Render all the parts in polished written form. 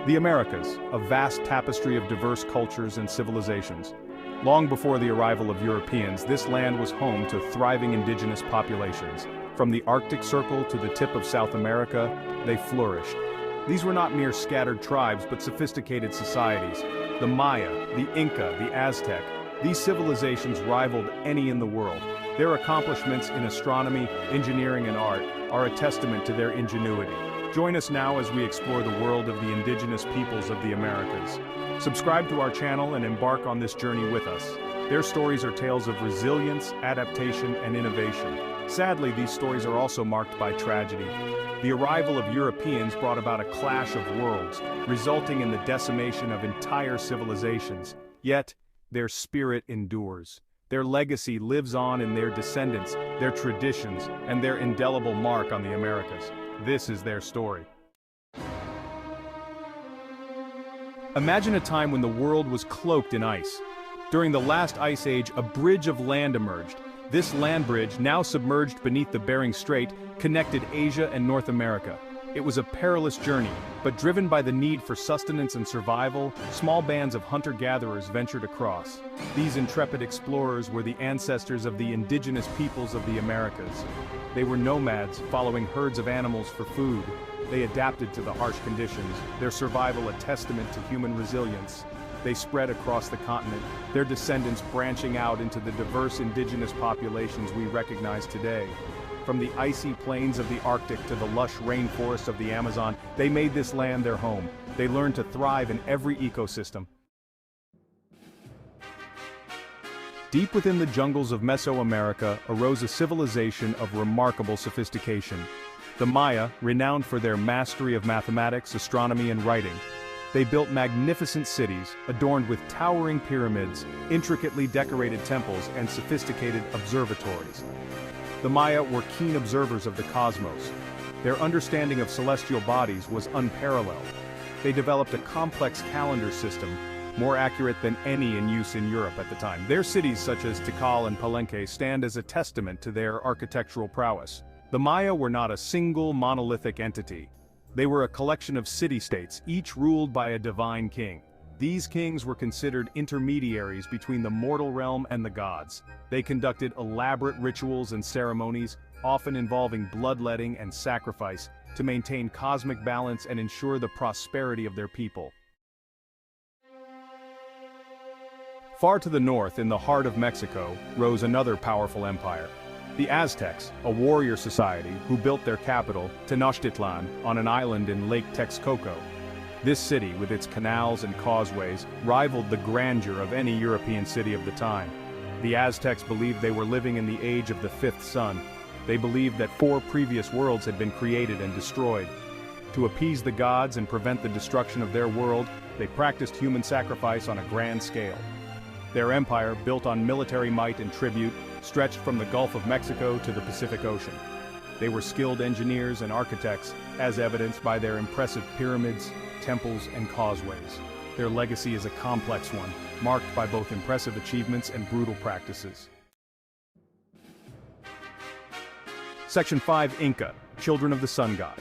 The Americas, a vast tapestry of diverse cultures and civilizations. Long before the arrival of Europeans, this land was home to thriving indigenous populations. From the Arctic Circle to the tip of South America, they flourished. These were not mere scattered tribes but sophisticated societies. The Maya, the Inca, the Aztec, these civilizations rivaled any in the world. Their accomplishments in astronomy, engineering, and art are a testament to their ingenuity. Join us now as we explore the world of the indigenous peoples of the Americas. Subscribe to our channel and embark on this journey with us. Their stories are tales of resilience, adaptation, and innovation. Sadly, these stories are also marked by tragedy. The arrival of Europeans brought about a clash of worlds, resulting in the decimation of entire civilizations. Yet, their spirit endures. Their legacy lives on in their descendants, their traditions, and their indelible mark on the Americas. This is their story. Imagine a time when the world was cloaked in ice. During the last ice age, a bridge of land emerged. This land bridge, now submerged beneath the Bering Strait, connected Asia and North America. It was a perilous journey, but driven by the need for sustenance and survival, small bands of hunter-gatherers ventured across. These intrepid explorers were the ancestors of the indigenous peoples of the Americas. They were nomads, following herds of animals for food. They adapted to the harsh conditions, their survival a testament to human resilience. They spread across the continent, their descendants branching out into the diverse indigenous populations we recognize today. From the icy plains of the Arctic to the lush rainforests of the Amazon, they made this land their home. They learned to thrive in every ecosystem. Deep within the jungles of Mesoamerica arose a civilization of remarkable sophistication. The Maya, renowned for their mastery of mathematics, astronomy, and writing. They built magnificent cities, adorned with towering pyramids, intricately decorated temples, and sophisticated observatories. The Maya were keen observers of the cosmos. Their understanding of celestial bodies was unparalleled. They developed a complex calendar system, more accurate than any in use in Europe at the time. Their cities such as Tikal and Palenque stand as a testament to their architectural prowess. The Maya were not a single monolithic entity. They were a collection of city-states, each ruled by a divine king. These kings were considered intermediaries between the mortal realm and the gods. They conducted elaborate rituals and ceremonies, often involving bloodletting and sacrifice, to maintain cosmic balance and ensure the prosperity of their people. Far to the north, in the heart of Mexico, rose another powerful empire. The Aztecs, a warrior society who built their capital, Tenochtitlan, on an island in Lake Texcoco. This city, with its canals and causeways, rivaled the grandeur of any European city of the time. The Aztecs believed they were living in the age of the fifth sun. They believed that 4 previous worlds had been created and destroyed. To appease the gods and prevent the destruction of their world, they practiced human sacrifice on a grand scale. Their empire, built on military might and tribute, stretched from the Gulf of Mexico to the Pacific Ocean. They were skilled engineers and architects, as evidenced by their impressive pyramids, temples, and causeways. Their legacy is a complex one, marked by both impressive achievements and brutal practices. Section 5. Inca, Children of the Sun God.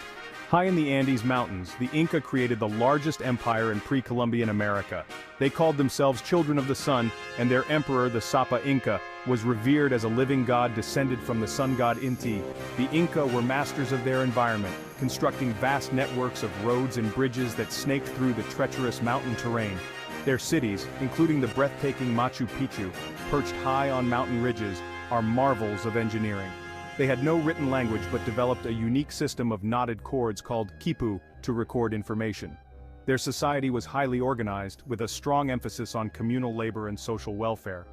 High in the Andes Mountains, the Inca created the largest empire in pre-Columbian America. They called themselves Children of the Sun, and their emperor, the Sapa Inca, was revered as a living god descended from the sun god Inti. The Inca were masters of their environment, constructing vast networks of roads and bridges that snaked through the treacherous mountain terrain. Their cities, including the breathtaking Machu Picchu, perched high on mountain ridges, are marvels of engineering. They had no written language but developed a unique system of knotted cords called quipu to record information. Their society was highly organized, with a strong emphasis on communal labor and social welfare.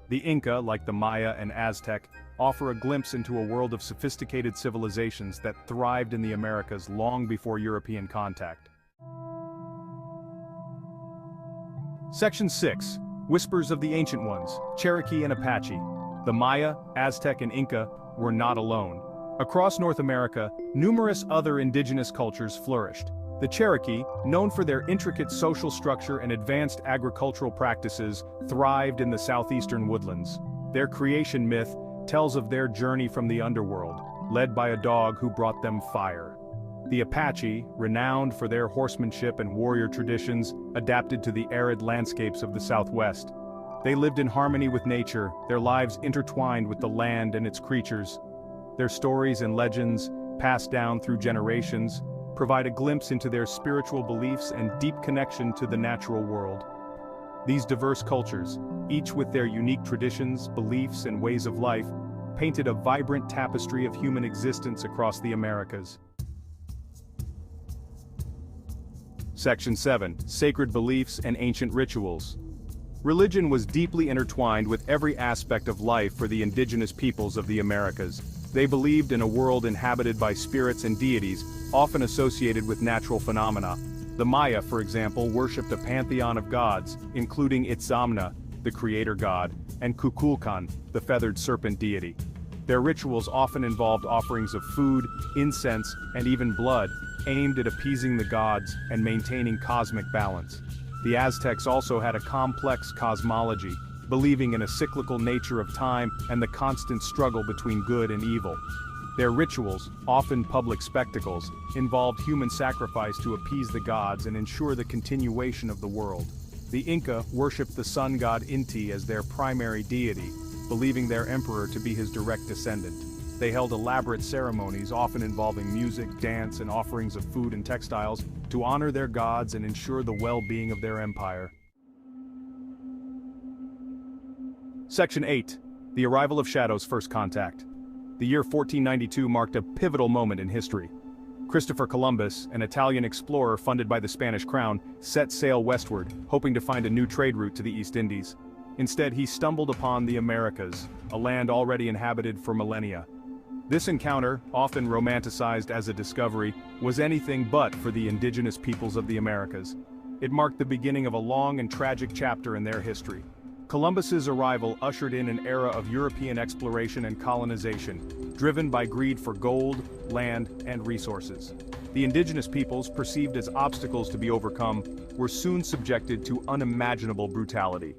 The Inca, like the Maya and Aztec, offer a glimpse into a world of sophisticated civilizations that thrived in the Americas long before European contact. Section 6. Whispers of the Ancient Ones, Cherokee and Apache. The Maya, Aztec, and Inca were not alone. Across North America, numerous other indigenous cultures flourished. The Cherokee, known for their intricate social structure and advanced agricultural practices, thrived in the southeastern woodlands. Their creation myth tells of their journey from the underworld, led by a dog who brought them fire. The Apache, renowned for their horsemanship and warrior traditions, adapted to the arid landscapes of the Southwest. They lived in harmony with nature, their lives intertwined with the land and its creatures. Their stories and legends, passed down through generations, provide a glimpse into their spiritual beliefs and deep connection to the natural world. These diverse cultures, each with their unique traditions, beliefs, and ways of life, painted a vibrant tapestry of human existence across the Americas. Section 7. Sacred Beliefs and Ancient Rituals. Religion was deeply intertwined with every aspect of life for the indigenous peoples of the Americas. They believed in a world inhabited by spirits and deities, often associated with natural phenomena. The Maya, for example, worshipped a pantheon of gods, including Itzamna, the creator god, and Kukulkan, the feathered serpent deity. Their rituals often involved offerings of food, incense, and even blood, aimed at appeasing the gods and maintaining cosmic balance. The Aztecs also had a complex cosmology, believing in a cyclical nature of time and the constant struggle between good and evil. Their rituals, often public spectacles, involved human sacrifice to appease the gods and ensure the continuation of the world. The Inca worshipped the sun god Inti as their primary deity, believing their emperor to be his direct descendant. They held elaborate ceremonies, often involving music, dance, and offerings of food and textiles, to honor their gods and ensure the well-being of their empire. Section 8. The Arrival of Shadows' First Contact. The year 1492 marked a pivotal moment in history. Christopher Columbus, an Italian explorer funded by the Spanish crown, set sail westward, hoping to find a new trade route to the East Indies. Instead, he stumbled upon the Americas, a land already inhabited for millennia. This encounter, often romanticized as a discovery, was anything but for the indigenous peoples of the Americas. It marked the beginning of a long and tragic chapter in their history. Columbus's arrival ushered in an era of European exploration and colonization, driven by greed for gold, land, and resources. The indigenous peoples, perceived as obstacles to be overcome, were soon subjected to unimaginable brutality.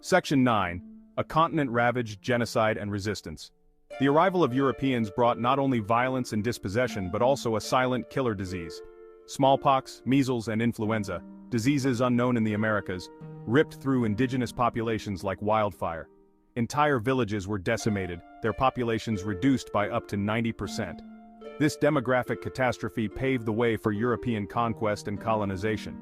Section 9. A continent ravaged, genocide, and resistance. The arrival of Europeans brought not only violence and dispossession but also a silent killer disease. Smallpox, measles, and influenza, diseases unknown in the Americas, ripped through indigenous populations like wildfire. Entire villages were decimated, their populations reduced by up to 90%. This demographic catastrophe paved the way for European conquest and colonization.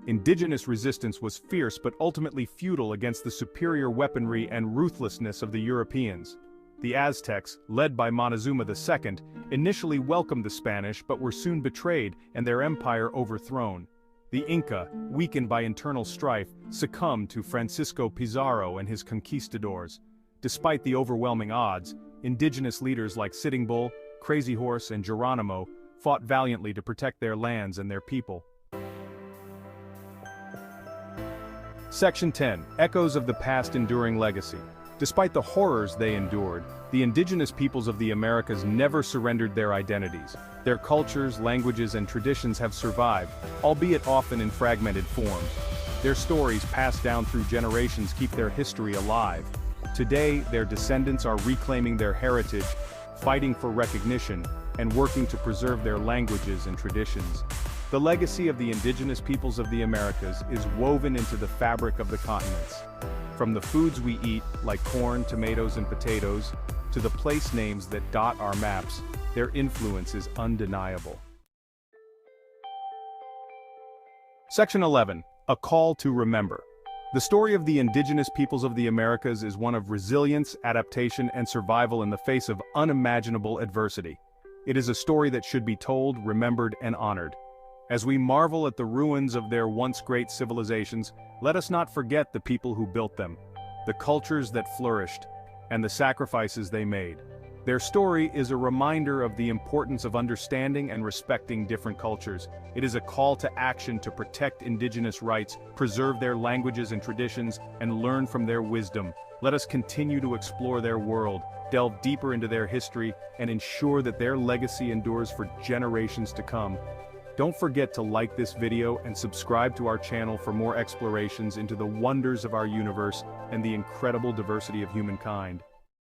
Indigenous resistance was fierce but ultimately futile against the superior weaponry and ruthlessness of the Europeans. The Aztecs, led by Montezuma II, initially welcomed the Spanish but were soon betrayed and their empire overthrown. The Inca, weakened by internal strife, succumbed to Francisco Pizarro and his conquistadors. Despite the overwhelming odds, indigenous leaders like Sitting Bull, Crazy Horse, and Geronimo fought valiantly to protect their lands and their people. Section 10. Echoes of the Past Enduring Legacy. Despite the horrors they endured, the indigenous peoples of the Americas never surrendered their identities. Their cultures, languages, and traditions have survived, albeit often in fragmented forms. Their stories, passed down through generations, keep their history alive. Today, their descendants are reclaiming their heritage, fighting for recognition, and working to preserve their languages and traditions. The legacy of the indigenous peoples of the Americas is woven into the fabric of the continents. From the foods we eat, like corn, tomatoes, and potatoes, to the place names that dot our maps, their influence is undeniable. Section 11. A Call to Remember. The story of the indigenous peoples of the Americas is one of resilience, adaptation, and survival in the face of unimaginable adversity. It is a story that should be told, remembered, and honored. As we marvel at the ruins of their once great civilizations, let us not forget the people who built them, the cultures that flourished, and the sacrifices they made. Their story is a reminder of the importance of understanding and respecting different cultures. It is a call to action to protect indigenous rights, preserve their languages and traditions, and learn from their wisdom. Let us continue to explore their world, delve deeper into their history, and ensure that their legacy endures for generations to come. Don't forget to like this video and subscribe to our channel for more explorations into the wonders of our universe and the incredible diversity of humankind.